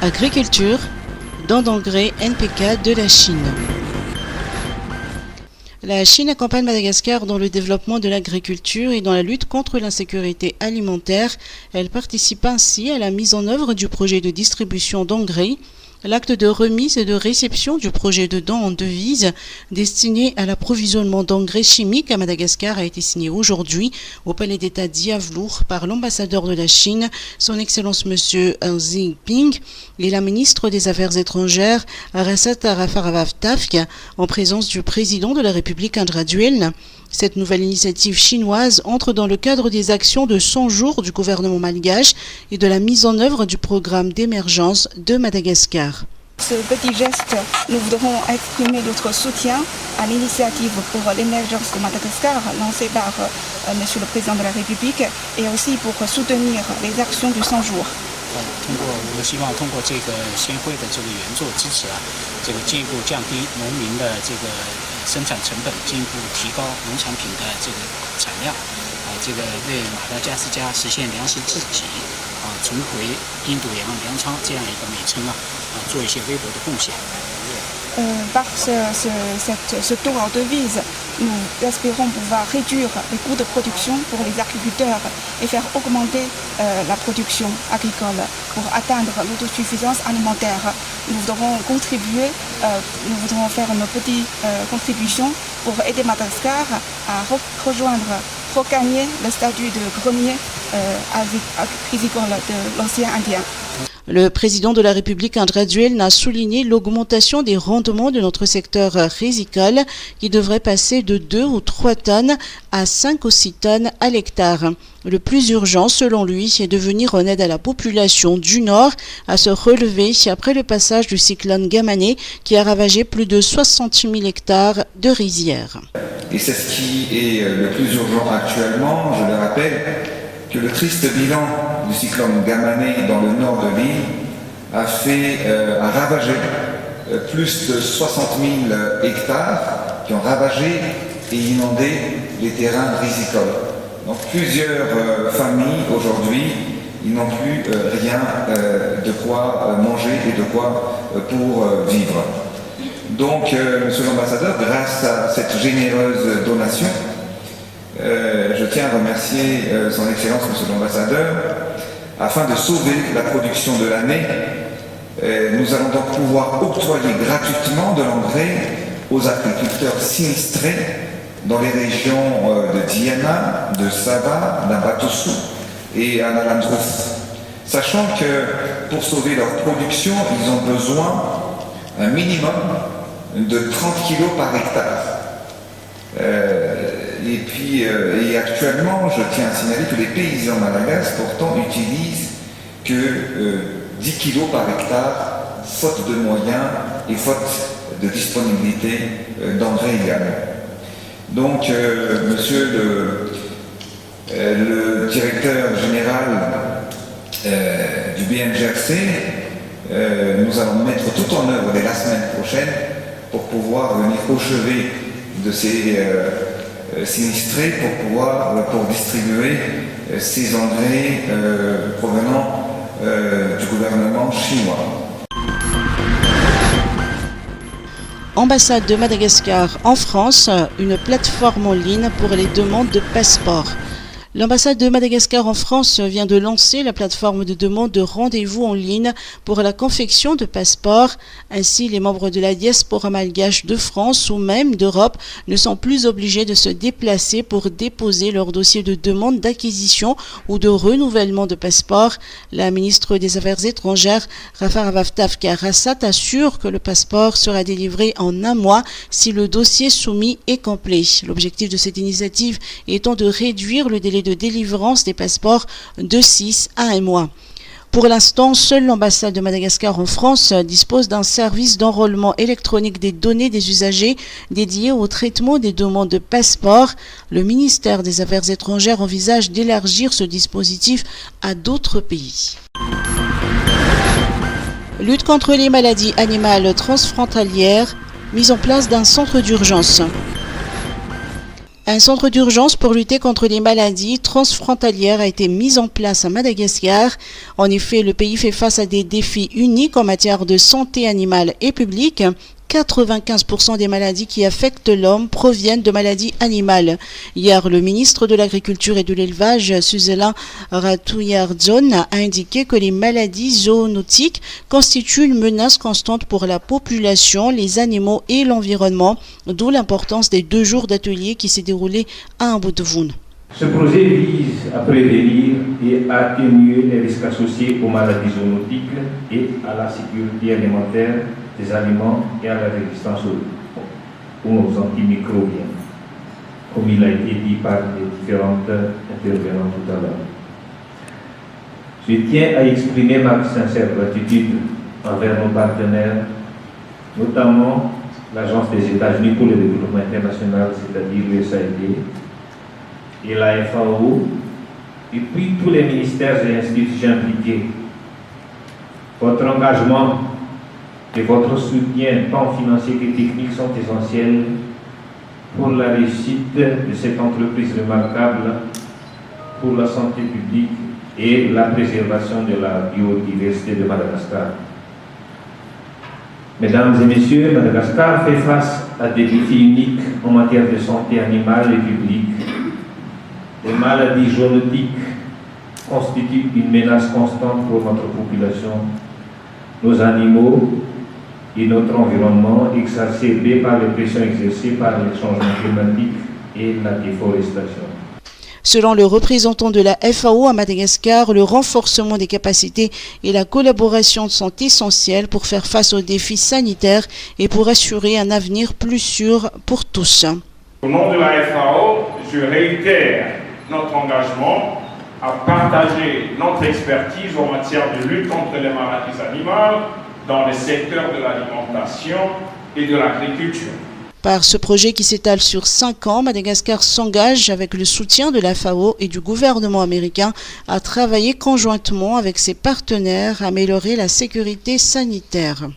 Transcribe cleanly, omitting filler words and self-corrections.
Agriculture, don d'engrais NPK de la Chine. La Chine accompagne Madagascar dans le développement de l'agriculture et dans la lutte contre l'insécurité alimentaire. Elle participe ainsi à la mise en œuvre du projet de distribution d'engrais. L'acte de remise et de réception du projet de don en devise destiné à l'approvisionnement d'engrais chimiques à Madagascar a été signé aujourd'hui au palais d'État d'Iavlour par l'ambassadeur de la Chine, son Excellence M. Xi Jinping, et la ministre des Affaires étrangères, Arasat Rafaravaftafk, en présence du président de la République Indra Duel. Cette nouvelle initiative chinoise entre dans le cadre des actions de 100 jours du gouvernement malgache et de la mise en œuvre du programme d'émergence de Madagascar. Ce petit geste, nous voudrons exprimer notre soutien à l'initiative pour l'émergence de Madagascar lancée par Monsieur le Président de la République et aussi pour soutenir les actions du 100 jours. 我们希望通过这个协会的这个援助支持这个进一步降低农民的这个生产成本，进一步提高农产品的这个产量，这个为马达加斯加实现粮食自给，重回印度洋粮仓这样一个美称做一些微薄的贡献。 Par ce tour en devise, nous espérons pouvoir réduire les coûts de production pour les agriculteurs et faire augmenter la production agricole pour atteindre l'autosuffisance alimentaire. Nous voudrons contribuer, nous voudrons faire une petite contribution pour aider Madagascar à regagner le statut de grenier agricole de l'océan Indien. Le président de la République Indra Duel a souligné l'augmentation des rendements de notre secteur rizicole qui devrait passer de 2 ou 3 tonnes à 5 ou 6 tonnes à l'hectare. Le plus urgent, selon lui, est de venir en aide à la population du Nord à se relever après le passage du cyclone Gamané qui a ravagé plus de 60 000 hectares de rizières. Et c'est ce qui est le plus urgent actuellement, je le rappelle, que le triste bilan du cyclone Gamané dans le nord de l'île a ravagé plus de 60 000 hectares qui ont ravagé et inondé les terrains rizicoles. Donc plusieurs familles aujourd'hui, ils n'ont plus rien de quoi manger et de quoi pour vivre. Donc, Monsieur l'ambassadeur, grâce à cette généreuse donation, je tiens à remercier son Excellence, Monsieur l'ambassadeur. Afin de sauver la production de l'année, nous allons donc pouvoir octroyer gratuitement de l'engrais aux agriculteurs sinistrés dans les régions de Diana, de Sava, d'Ambatossou et à Nalandrouf. Sachant que pour sauver leur production, ils ont besoin un minimum de 30 kg par hectare. Et actuellement, je tiens à signaler que les paysans malagasy pourtant utilisent que 10 kg par hectare, faute de moyens et faute de disponibilité d'engrais également. Donc, monsieur le directeur général du BNGRC, nous allons mettre tout en œuvre dès la semaine prochaine pour pouvoir venir au chevet de ces sinistrés pour distribuer ces engrais provenant du gouvernement chinois. Ambassade de Madagascar en France, une plateforme en ligne pour les demandes de passeports. L'ambassade de Madagascar en France vient de lancer la plateforme de demande de rendez-vous en ligne pour la confection de passeports. Ainsi, les membres de la diaspora malgache de France ou même d'Europe ne sont plus obligés de se déplacer pour déposer leur dossier de demande d'acquisition ou de renouvellement de passeport. La ministre des Affaires étrangères, Rafaravaftafk Arasat, assure que le passeport sera délivré en 1 mois si le dossier soumis est complet. L'objectif de cette initiative étant de réduire le délai de délivrance des passeports de 6 à 1 mois. Pour l'instant, seule l'ambassade de Madagascar en France dispose d'un service d'enrôlement électronique des données des usagers dédié au traitement des demandes de passeport. Le ministère des Affaires étrangères envisage d'élargir ce dispositif à d'autres pays. Lutte contre les maladies animales transfrontalières, mise en place d'un centre d'urgence. Un centre d'urgence pour lutter contre les maladies transfrontalières a été mis en place à Madagascar. En effet, le pays fait face à des défis uniques en matière de santé animale et publique. 95% des maladies qui affectent l'homme proviennent de maladies animales. Hier, le ministre de l'Agriculture et de l'Élevage, Susela Ratuyardzon, a indiqué que les maladies zoonotiques constituent une menace constante pour la population, les animaux et l'environnement, d'où l'importance des 2 jours d'atelier qui s'est déroulé à Mbuduvune. Ce projet vise à prévenir et à atténuer les risques associés aux maladies zoonotiques et à la sécurité alimentaire des aliments et à la résistance aux antimicrobiens, comme il a été dit par les différentes intervenants tout à l'heure. Je tiens à exprimer ma sincère gratitude envers nos partenaires, notamment l'Agence des États-Unis pour le développement international, c'est-à-dire l'USAID, et la FAO, et puis tous les ministères et institutions impliqués. Votre engagement et votre soutien, tant financier que technique, sont essentiels pour la réussite de cette entreprise remarquable pour la santé publique et la préservation de la biodiversité de Madagascar. Mesdames et messieurs, Madagascar fait face à des défis uniques en matière de santé animale et publique. Les maladies zoonotiques constituent une menace constante pour notre population, nos animaux et notre environnement, exacerbé par les pressions exercées par les changements climatiques et la déforestation. Selon le représentant de la FAO à Madagascar, le renforcement des capacités et la collaboration sont essentiels pour faire face aux défis sanitaires et pour assurer un avenir plus sûr pour tous. Au nom de la FAO, je réitère notre engagement à partager notre expertise en matière de lutte contre les maladies animales dans les secteurs de l'alimentation et de l'agriculture. Par ce projet qui s'étale sur 5 ans, Madagascar s'engage avec le soutien de la FAO et du gouvernement américain à travailler conjointement avec ses partenaires à améliorer la sécurité sanitaire.